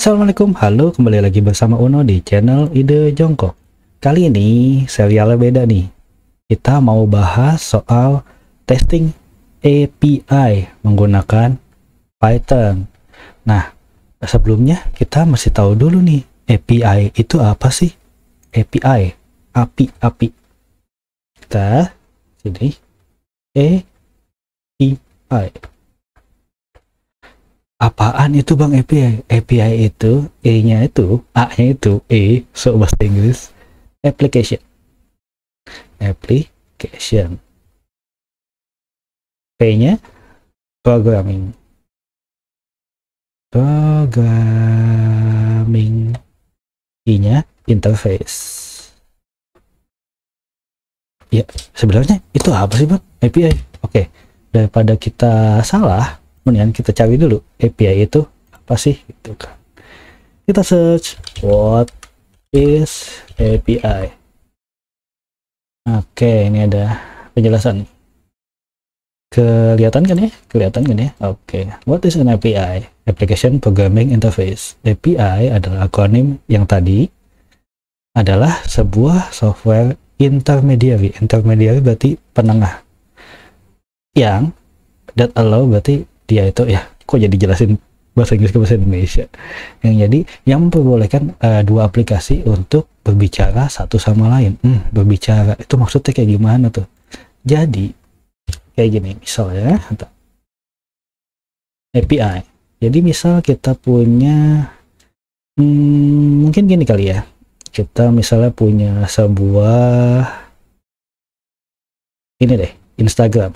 Assalamualaikum, halo, kembali lagi bersama Uno di channel Ide Jongkok. Kali ini serialnya beda nih. Kita mau bahas soal testing API menggunakan Python. Nah, sebelumnya kita masih tahu dulu nih, API itu apa sih? API, API. Kita sini API. Apaan itu Bang API? API itu E-nya itu, A-nya itu so bahasa Inggris, application. Application. P-nya programming. Programming. I-nya interface. Ya, sebenarnya itu apa sih Bang API? Oke, daripada kita salah, kemudian kita cari dulu API itu apa sih gitu kan. Kita search what is API. Oke, ini ada penjelasan. Kelihatan kan ya? Oke, what is an API? Application Programming Interface. API adalah akronim yang tadi adalah sebuah software intermediary. Intermediary berarti penengah, yang that allow berarti dia itu, ya kok jadi jelasin bahasa Inggris ke bahasa Indonesia, yang jadi yang memperbolehkan dua aplikasi untuk berbicara satu sama lain. Berbicara itu maksudnya kayak gimana tuh? Jadi kayak gini misalnya, API. Jadi misal kita punya mungkin gini kali ya, kita misalnya punya sebuah ini deh, Instagram.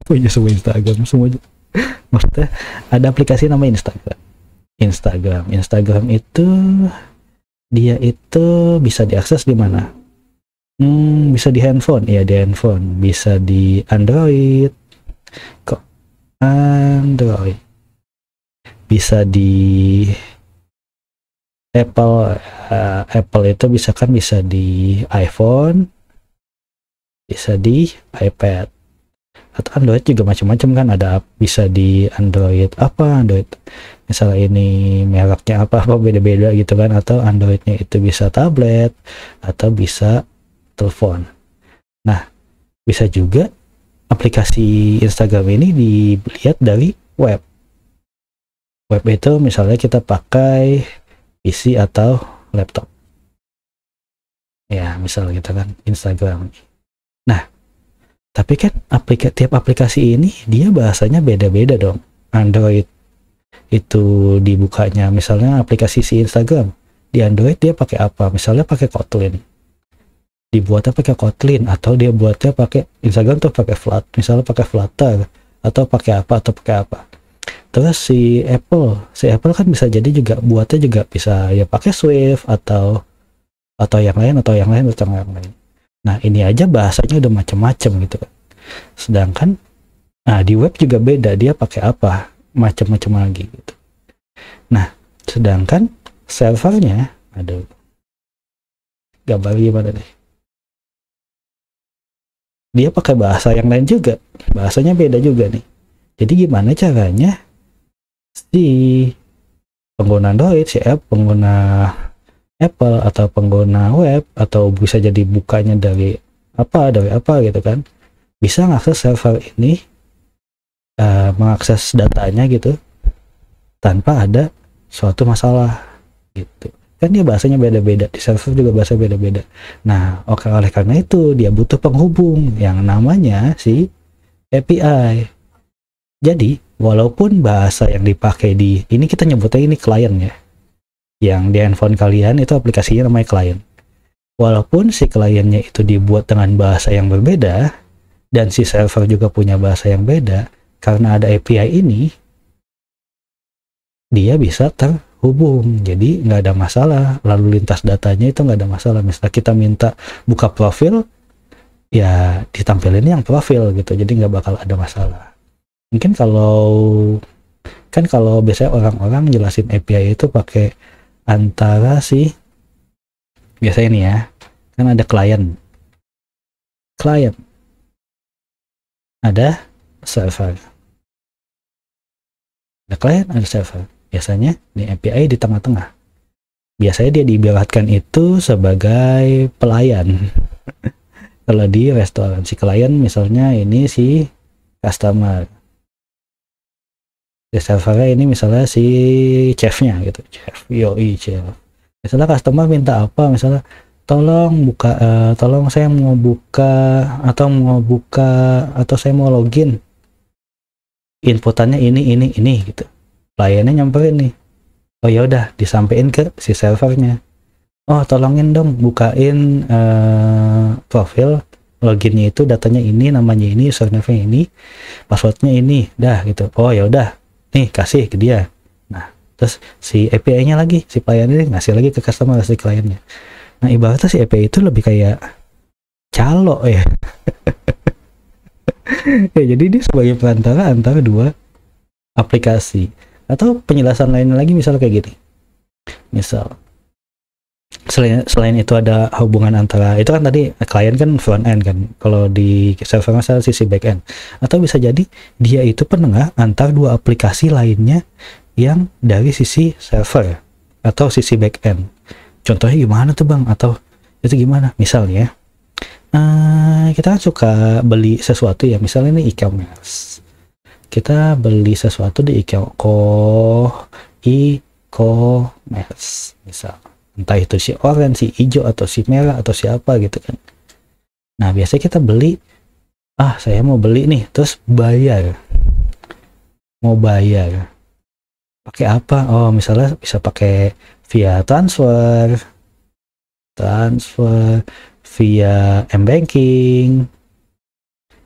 Punya semua Instagram semuanya. Maksudnya ada aplikasi namanya Instagram itu dia itu bisa diakses di mana? Bisa di handphone, ya di handphone, bisa di Android, kok Android, bisa di Apple. Apple itu bisa di iPhone, bisa di iPad, atau Android juga macam-macam kan, ada bisa di Android Android misalnya ini mereknya apa beda-beda gitu kan, atau Androidnya itu bisa tablet atau bisa telepon. Nah, bisa juga aplikasi Instagram ini dilihat dari web itu misalnya kita pakai PC atau laptop ya, misalnya kita kan Instagram. Nah, tapi kan tiap aplikasi ini dia bahasanya beda-beda dong. Android itu dibukanya misalnya aplikasi si Instagram di Android dia pakai apa? Misalnya pakai Kotlin. Dibuatnya pakai Kotlin, atau dia buatnya pakai Instagram tuh pakai misalnya pakai Flutter, atau pakai apa. Terus si Apple kan bisa jadi juga buatnya juga bisa ya pakai Swift atau yang lain. Nah, ini aja bahasanya udah macam-macam gitu kan. Sedangkan di web juga beda, dia pakai apa, macam-macam lagi gitu. Nah, sedangkan servernya, aduh, gambar gimana deh, dia pakai bahasa yang lain juga, bahasanya beda juga nih. Jadi gimana caranya si pengguna Android, pengguna Apple atau pengguna web, atau bisa jadi bukanya dari apa gitu kan, bisa mengakses server ini, mengakses datanya gitu tanpa ada suatu masalah gitu kan. Dia bahasanya beda-beda, di server juga bahasa beda-beda. Nah, oleh karena itu dia butuh penghubung yang namanya si API. Jadi walaupun bahasa yang dipakai di ini, kita nyebutnya ini klien ya, yang di handphone kalian itu aplikasinya namanya klien. Walaupun si kliennya itu dibuat dengan bahasa yang berbeda dan si server juga punya bahasa yang beda, karena ada API ini dia bisa terhubung. Jadi nggak ada masalah, lalu lintas datanya itu nggak ada masalah. Misalnya kita minta buka profil, ya ditampilin yang profil gitu, jadi nggak bakal ada masalah. Mungkin kalau biasanya orang-orang jelasin API itu pakai antara biasanya ini ya, kan ada klien, ada server, ada klien, ada server. Biasanya di API di tengah-tengah. Biasanya dia diibaratkan itu sebagai pelayan. Kalau di restoran, si klien misalnya ini si customer, si servernya ini misalnya si chefnya gitu, chef, yoi chef. Misalnya customer minta apa, misalnya tolong buka, tolong saya mau buka atau saya mau login, inputannya ini gitu. Kliennya nyamperin nih, oh ya udah disampaikan ke si servernya, oh tolongin dong bukain profil loginnya itu, datanya ini, namanya ini, username ini, passwordnya ini, dah gitu. Oh ya udah, nih kasih ke dia. Nah terus si API-nya lagi, si pelayan ini ngasih lagi ke customer, si kliennya. Nah ibaratnya si API itu lebih kayak calo ya. Ya jadi dia sebagai perantara antara dua aplikasi. Atau penjelasan lainnya lagi misal kayak gini, misal selain itu ada hubungan antara, itu kan tadi klien kan front end kan, kalau di server masalah sisi back end. Atau bisa jadi dia itu penengah antar dua aplikasi lainnya yang dari sisi server atau sisi back end. Contohnya gimana tuh bang? Atau itu gimana? Misalnya kita kan suka beli sesuatu ya, misalnya ini e-commerce, kita beli sesuatu di e-commerce misal, entah itu si orange, si hijau, atau si merah, atau siapa gitu kan. Nah biasanya kita beli, saya mau beli nih, terus mau bayar pakai apa? Oh misalnya bisa pakai via transfer via m-banking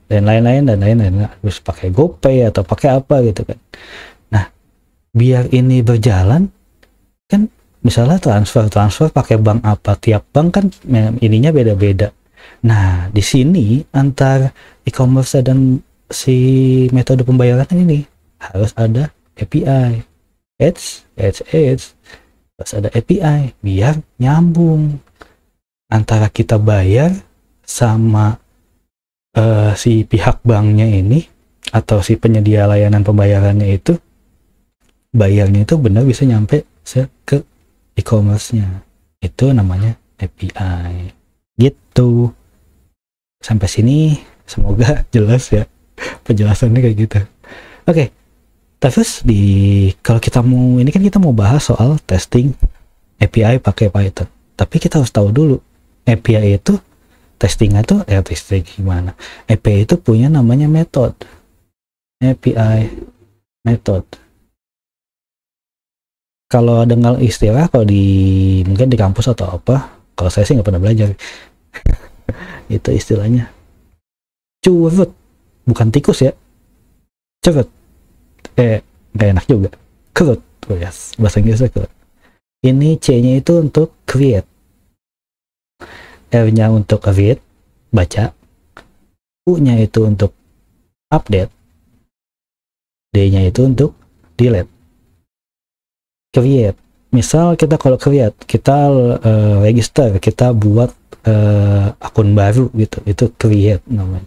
dan lain-lain, harus pakai GoPay atau pakai apa gitu kan. Nah biar ini berjalan kan, misalnya transfer pakai bank apa, tiap bank kan ininya beda-beda. Nah di sini antar e-commerce dan si metode pembayaran ini harus ada API, harus ada API biar nyambung antara kita bayar sama si pihak banknya ini atau si penyedia layanan pembayarannya itu, bayarnya itu benar bisa nyampe ke e-commerce-nya. Itu namanya API gitu. Sampai sini semoga jelas ya penjelasannya kayak gitu. Oke. Terus kalau kita mau, ini kan kita mau bahas soal testing API pakai Python. Tapi kita harus tahu dulu API itu testingnya tuh testing gimana. API itu punya namanya method. API method. Kalau dengar istilah, kalau mungkin di kampus atau apa, kalau saya sih nggak pernah belajar. Itu istilahnya curut, bukan tikus ya, curut. Nggak enak juga, curut. Oh yes, bahasa Inggrisnya curut. Ini C-nya itu untuk create, R-nya untuk read, baca, U-nya itu untuk update, D-nya itu untuk delete. Create, misal kita kalau create, kita register, kita buat akun baru gitu, itu create namanya.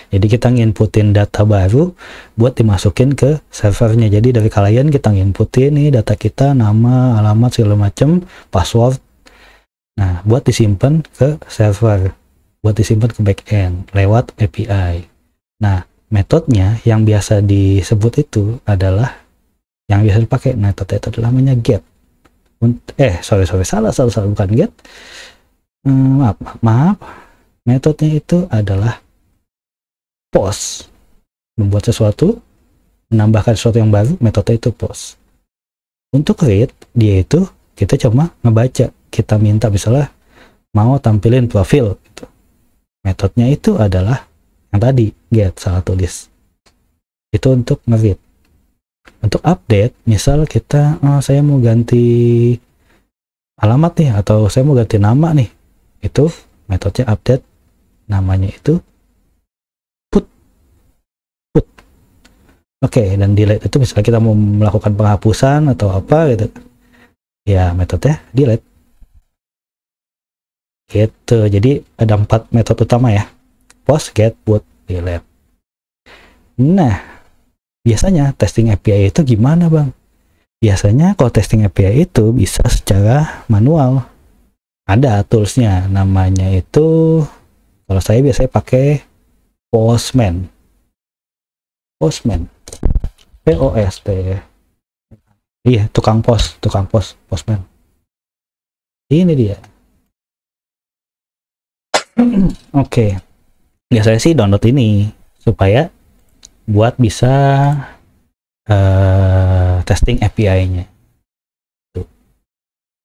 Jadi kita nginputin data baru buat dimasukin ke servernya. Jadi dari klien kita nginputin nih data kita, nama, alamat, segala macam, password. Nah, buat disimpan ke server, buat disimpan ke backend lewat API. Nah, metodenya yang biasa disebut itu adalah, yang biasa dipakai metode itu adalah namanya get. Salah, bukan get. Maaf. Metodenya itu adalah post. Membuat sesuatu, menambahkan sesuatu yang baru, metode itu post. Untuk read, dia itu kita cuma ngebaca. Kita minta misalnya mau tampilin profil gitu. Metodenya itu adalah yang tadi, get, salah tulis. Itu untuk nge-read. Untuk update, misal kita saya mau ganti alamat nih, atau saya mau ganti nama nih, itu metodenya update, namanya itu put. Oke, dan delete itu misalnya kita mau melakukan penghapusan atau apa gitu, ya metodenya delete gitu. Jadi ada 4 metode utama ya: post, get, put, delete. Nah biasanya testing API itu gimana bang? Biasanya kalau testing API itu bisa secara manual. Ada toolsnya, namanya itu, kalau saya biasanya pakai Postman. Postman. POST. Iya, tukang pos, Postman. Ini dia. Oke. Biasanya sih download ini supaya buat bisa testing API-nya.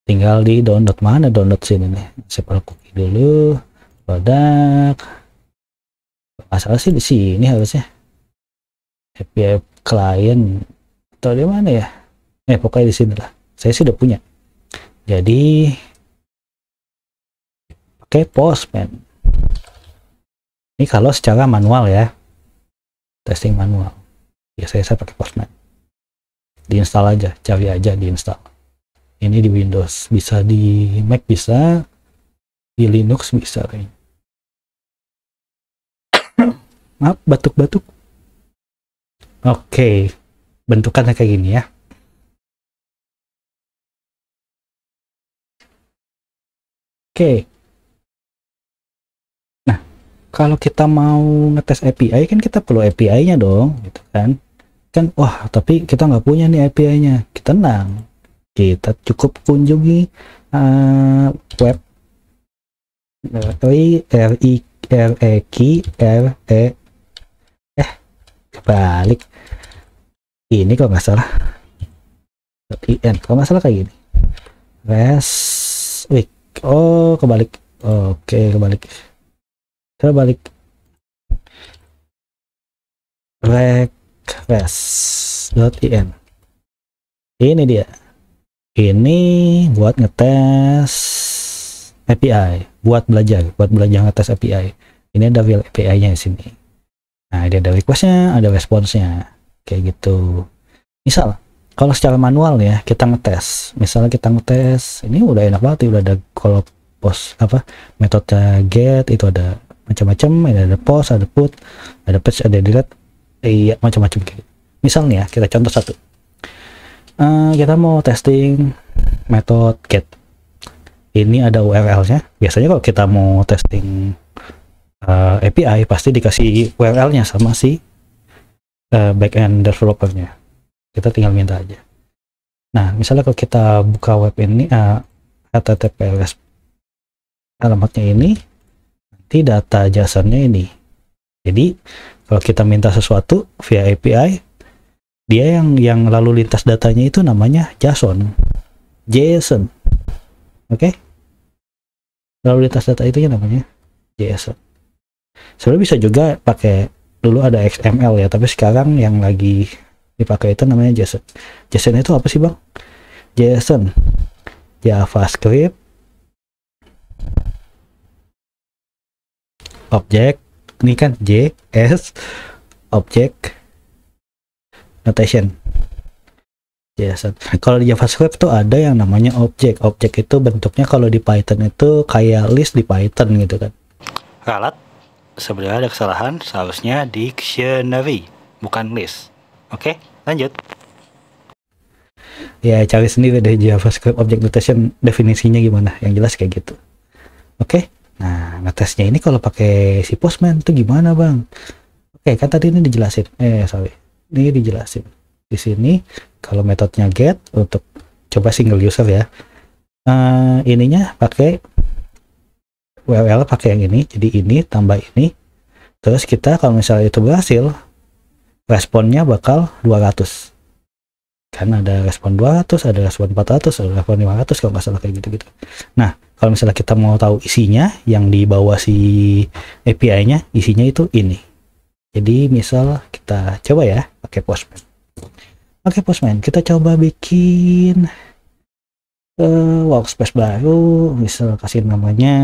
Tinggal di download, mana download sini nih. Saya cookie dulu, produk. Asal sih di sini harusnya. API client atau di mana ya? Pokoknya di sini lah. Saya sudah punya. Jadi pakai Postman. Ini kalau secara manual ya, testing manual. Biasanya saya pakai Postman. Diinstal aja, cari aja diinstal. Ini di Windows, bisa di Mac, bisa di Linux, bisa kayaknya. Maaf, batuk-batuk. Oke, bentukannya kayak gini ya. Oke. Nah, kalau kita mau ngetes API kan kita perlu API-nya dong, gitu kan? Wah, tapi kita nggak punya nih API-nya. Tenang, kita cukup kunjungi web kebalik ini kalau nggak salah kalau nggak salah kayak gini kebalik. Oke, kebalik request.in. Ini dia. Ini buat ngetes API, buat belajar ngetes API. Ini ada real API-nya di sini. Nah, ada request-nya, ada responsnya, kayak gitu. Misal, kalau secara manual ya, kita ngetes. Misalnya kita ngetes, ini udah enak banget, udah ada kalau post metode get itu ada macam-macam, ada post, ada put, ada patch, ada delete, iya macam-macam gitu. Misalnya kita contoh satu. Kita mau testing metode get. Ini ada URL-nya. Biasanya kalau kita mau testing API pasti dikasih URL-nya sama si backend developer-nya. Kita tinggal minta aja. Nah, misalnya kalau kita buka web ini HTTPS alamatnya ini, nanti data JSON-nya ini. Jadi kalau kita minta sesuatu via API, dia yang lalu lintas datanya itu namanya JSON. Oke? Lalu lintas data itu namanya JSON. Sebenarnya bisa juga pakai, dulu ada XML ya, tapi sekarang yang lagi dipakai itu namanya JSON. JSON itu apa sih, Bang? JSON JavaScript Object, ini kan JS Object Notation. JSON. Kalau di JavaScript tuh ada yang namanya object. Object itu bentuknya kalau di Python itu kayak list di Python gitu kan. Ralat. Sebenarnya ada kesalahan, seharusnya dictionary, bukan list. Oke, lanjut. Ya, cari sendiri deh JavaScript Object Notation definisinya gimana. Yang jelas kayak gitu. Oke. Nah, ngetesnya ini kalau pakai si Postman tuh gimana, Bang? Oke, kan tadi ini dijelasin. Ini dijelasin. Di sini kalau metodenya get untuk coba single user ya. Ininya pakai URL pakai yang ini. Jadi ini tambah ini. Terus kita kalau misalnya itu berhasil, responnya bakal 200. Kan ada respon 200, ada respon 400, ada respon 500 kalau nggak salah kayak gitu-gitu. Nah, kalau misalnya kita mau tahu isinya yang di bawah si API-nya, isinya itu ini. Jadi misal kita coba ya pakai Postman. Oke, Postman, kita coba bikin workspace baru, misal kasih namanya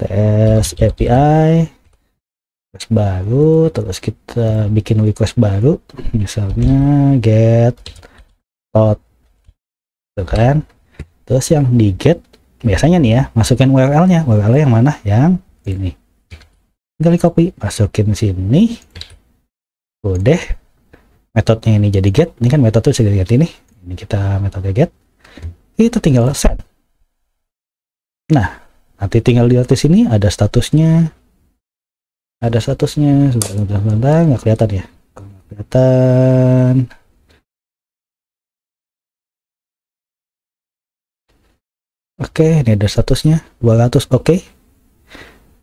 TS API request baru, terus kita bikin request baru, misalnya get out, tuh kan. Terus yang di get biasanya nih ya, masukin URL-nya, URL yang mana, yang ini, tinggal di copy, masukin sini, udah. Metodenya ini jadi get, ini kan metode tuh bisa get ini, Ini kita metode get, kita tinggal set. Nah, nanti tinggal lihat di sini ada statusnya. Ada statusnya, sebentar, nggak kelihatan ya? Nggak kelihatan. Oke, ini ada statusnya 200 oke.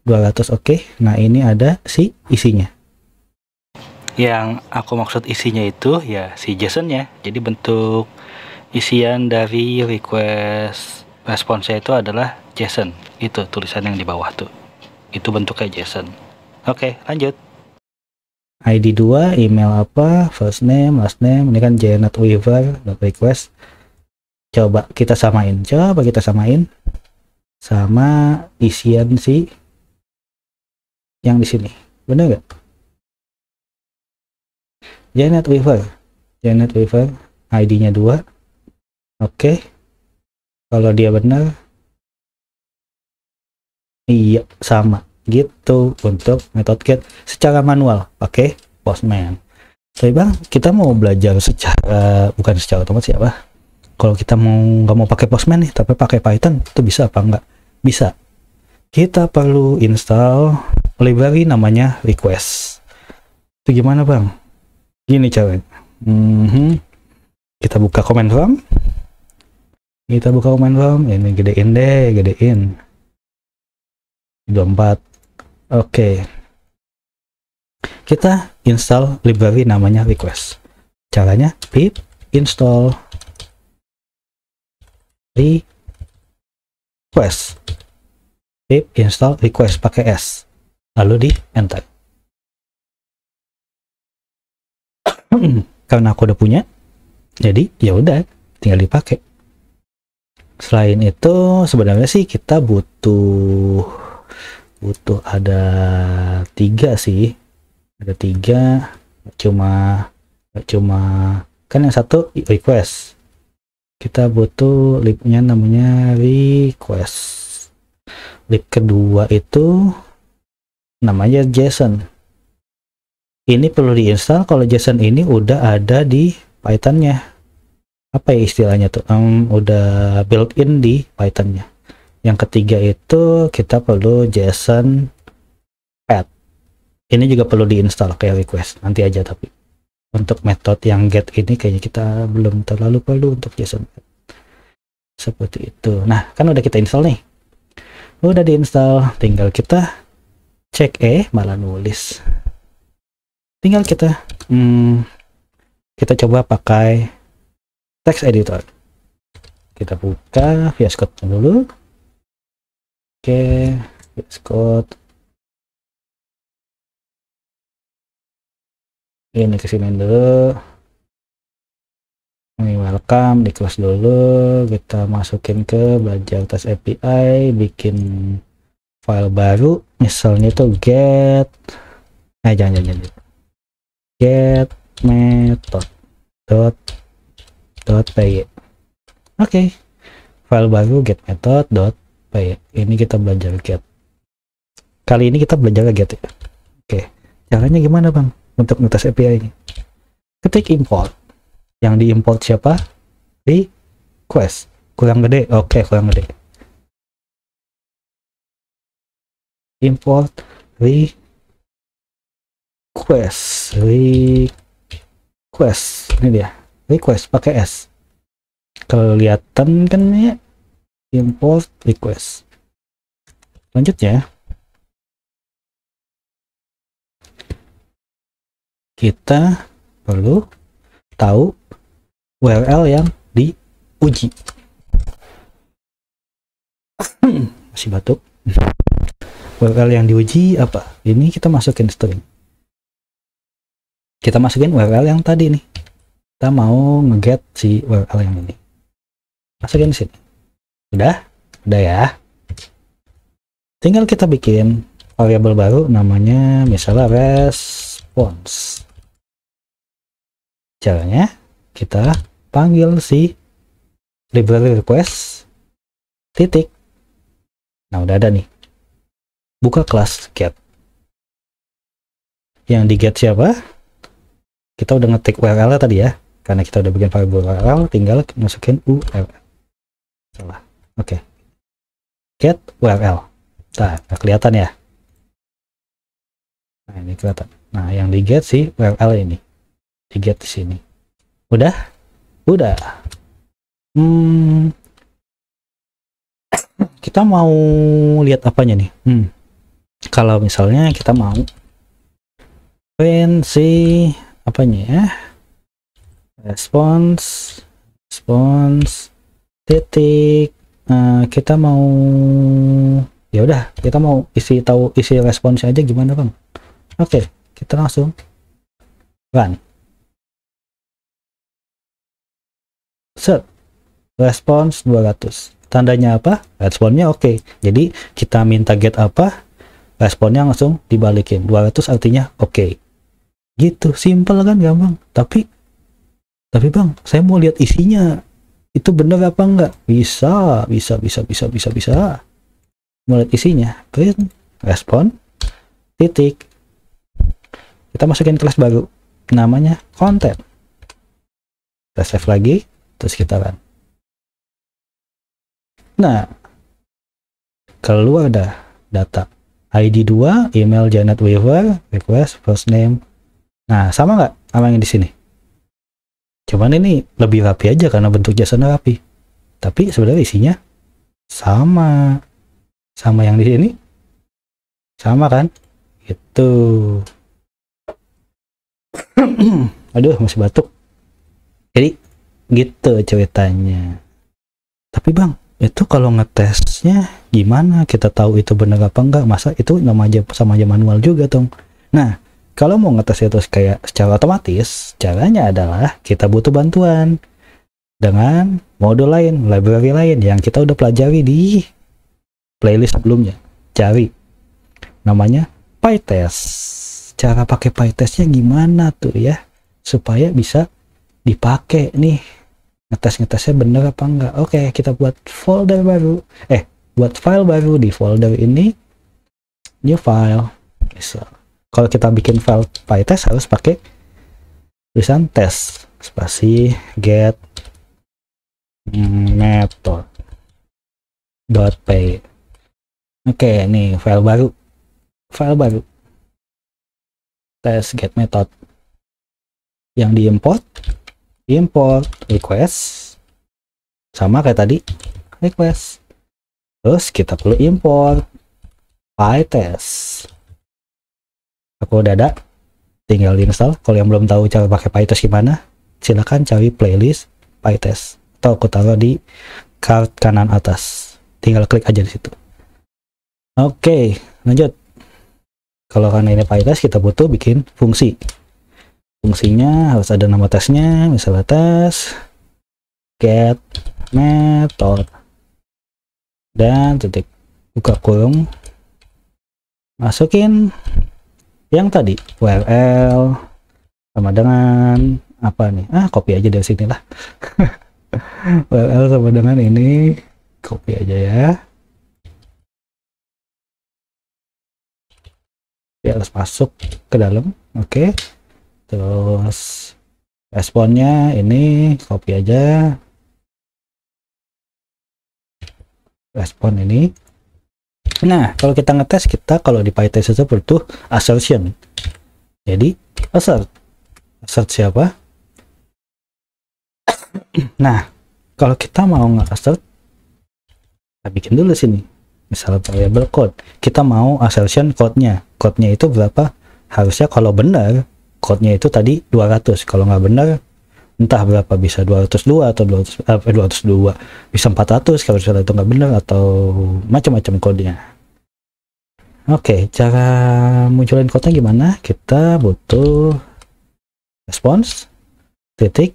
200 oke. Nah, ini ada si isinya. Yang aku maksud isinya itu ya si JSON-nya. Jadi bentuk isian dari request responsnya itu adalah JSON. Itu tulisan yang di bawah tuh. Itu bentuknya JSON. Oke, lanjut. ID 2, email apa, first name, last name, ini kan janetweaver.request. Coba kita samain sama isian si yang di sini. Bener nggak? Janet Weaver, ID-nya 2. Oke. Kalau dia benar, iya sama gitu untuk metode get secara manual pakai Postman. Tapi bang, kita mau belajar bukan secara otomatis ya, Pak. Kalau kita nggak mau pakai Postman nih, tapi pakai Python, itu bisa apa enggak? Bisa. Kita perlu install library namanya request. Itu gimana bang? Gini caranya. Kita buka command prompt. Ini gedein. 24. Oke. Kita install library namanya request. Caranya pip install request. Pip install request pakai S. Lalu di enter. Karena aku udah punya, jadi ya udah tinggal dipakai. Selain itu sebenarnya sih kita butuh ada 3 sih. Ada 3, cuma kan yang satu request. Kita butuh libnya namanya request. Lib kedua itu namanya JSON. Ini perlu diinstal kalau JSON ini udah ada di Python-nya. Apa ya istilahnya tuh? Udah built-in di Python-nya. Yang ketiga itu kita perlu JSON add. Ini juga perlu diinstal kayak request. Nanti aja tapi. Untuk metode yang get ini kayaknya kita belum terlalu perlu untuk JSON add. Seperti itu. Nah, kan udah kita install nih. Udah diinstal, tinggal kita cek malah nulis. Tinggal kita coba pakai text editor. Kita buka VS Code dulu. Oke, VS Code. Ini kesini dulu. Ini welcome, di close dulu. Kita masukin ke belajar test API, bikin file baru. Misalnya itu get. Jangan. Get method .py. Oke. File baru get method.py. Ini kita belajar get. Kali ini kita belajar get ya. Oke. Caranya gimana bang untuk ngetes API ini? Ketik import. Yang diimport siapa? Request. Kurang gede. Oke, kurang gede. Import request. Ini dia. Request pakai S. Kelihatan kan ya? Import request. Lanjutnya kita perlu tahu URL yang diuji. Masih batuk. URL yang diuji apa? Ini kita masukin string. Kita masukin URL yang tadi nih. Kita mau nge-get si URL yang ini. Masukin di sini. Udah ya. Tinggal kita bikin variabel baru namanya misalnya response. Caranya kita panggil si library request titik. Nah, udah ada nih. Buka kelas get. Yang di get siapa? Kita udah ngetik URL tadi ya. karena kita udah bikin variable URL, tinggal masukin URL. Salah. Oke. Get URL. Nah, nggak kelihatan ya. Nah, ini kelihatan. Nah, yang di get sih URL ini. Di get di sini. Udah? Udah. Kita mau lihat apanya nih? Kalau misalnya kita mau print si apanya ya? Response titik. Kita mau, ya udah, kita mau tahu isi responsnya aja gimana, Bang. Oke, kita langsung run. Set response 200. Tandanya apa? Responnya oke. Jadi kita minta get apa, responnya langsung dibalikin 200, artinya oke. Gitu, simple kan, gampang. Tapi Bang, saya mau lihat isinya. Itu bener apa enggak? Bisa. Mau lihat isinya. Print respon titik. Kita masukin kelas baru. Namanya content. Kita save lagi, terus kita run. Nah, keluar dah data ID 2, email Janet Weaver, request first name. Nah, sama nggak sama yang di sini? Cuman ini lebih rapi aja karena bentuk jasanya rapi. Tapi sebenarnya isinya sama yang di sini. Sama kan? Itu. Aduh, masih batuk. Jadi gitu ceritanya. Tapi Bang, itu kalau ngetesnya gimana kita tahu itu benar apa enggak? Masa itu sama aja manual juga dong. Nah, kalau mau ngetes itu kayak secara otomatis, caranya adalah kita butuh bantuan dengan modul lain, library lain yang kita udah pelajari di playlist sebelumnya. Cari namanya PyTest. Cara pakai PyTestnya gimana tuh ya, supaya bisa dipakai nih, ngetesnya bener apa enggak. Oke, kita buat folder baru, buat file baru. Di folder ini new file. Kalau kita bikin file PyTest harus pakai tulisan test spasi get method.py. Oke, nih file baru test get method yang diimport request sama kayak tadi request. Terus kita perlu import PyTest. Aku udah ada, tinggal install. Kalau yang belum tahu cara pakai PyTest gimana, silahkan cari playlist PyTest atau aku taruh di card kanan atas, tinggal klik aja di situ. Oke, lanjut. Kalau karena ini PyTest, kita butuh bikin fungsinya harus ada nama tesnya, misalnya tes get method dan titik, buka kurung, masukin yang tadi URL sama dengan apa nih, copy aja dari sini lah. URL sama dengan ini, copy aja ya. Dia harus masuk ke dalam. Oke. Terus responnya ini copy aja, respon ini. Nah, kalau kita ngetes, kita kalau di PyTest itu butuh assertion. Jadi assert siapa? Nah, kalau kita mau nge-assert, kita bikin dulu sini misalnya variable code. Kita mau assertion code-nya itu berapa? Harusnya kalau benar code-nya itu tadi 200. Kalau nggak benar, entah berapa, bisa 202 atau 202, bisa 400 kalau misalnya itu nggak benar, atau macam-macam kodenya. Oke, cara munculin kodenya gimana? Kita butuh response titik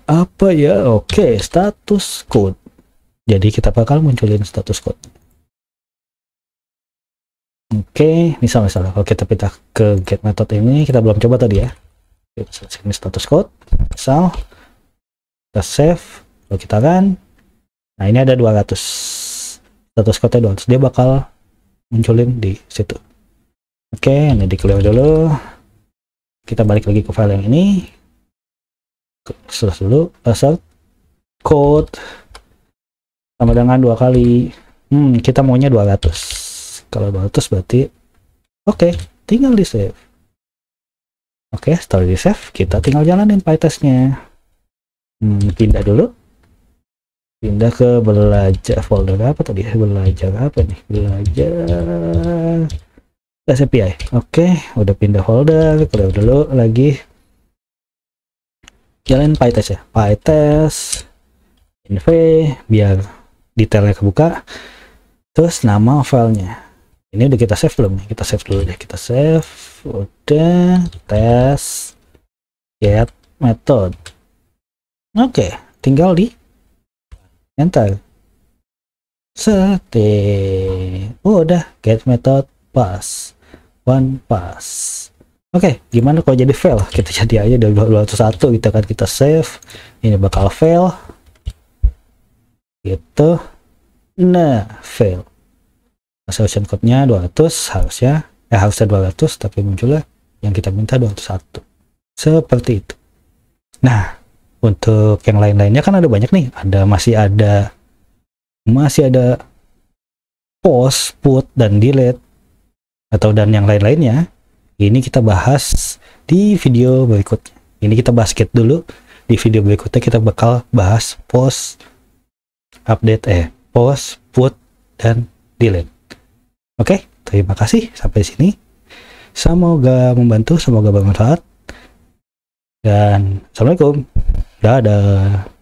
apa ya? Oke, status code. Jadi kita bakal munculin status code. Oke, misalnya kalau kita pindah ke get method ini, kita belum coba tadi ya. Ini status code, misal kita save, lalu kita run. Nah, ini ada 200, status code 200, dia bakal munculin di situ. Oke, ini di clear dulu. kita balik lagi ke file yang ini, search dulu, assert code sama dengan 2 kali. Kita maunya 200. Kalau 200 berarti oke, tinggal di save. Oke, setelah di save kita tinggal jalanin PyTest-nya. Pindah dulu, pindah ke belajar folder apa tadi, belajar apa nih, belajar API. Oke, udah pindah folder, keluar dulu lagi, jalanin PyTest ya, PyTest inv biar detailnya kebuka. Terus nama filenya ini udah kita save belum nih? Kita save dulu deh, kita save. Udah, test get method. Oke, tinggal di enter. Udah get method pass, one pass. Oke, gimana kalau jadi fail? Kita jadi aja dari 201 gitu kan, kita save. Ini bakal fail gitu. Nah, fail. Solution code-nya 200, harusnya 200, tapi munculnya yang kita minta 201. Seperti itu. Nah, untuk yang lain-lainnya kan ada banyak nih. Masih ada post, put, dan delete dan yang lain-lainnya. Ini kita bahas di video berikutnya. Ini kita basket dulu. Di video berikutnya kita bakal bahas post, update, post, put, dan delete. Oke, terima kasih sampai sini. Semoga membantu, semoga bermanfaat. Dan assalamualaikum. Dadah.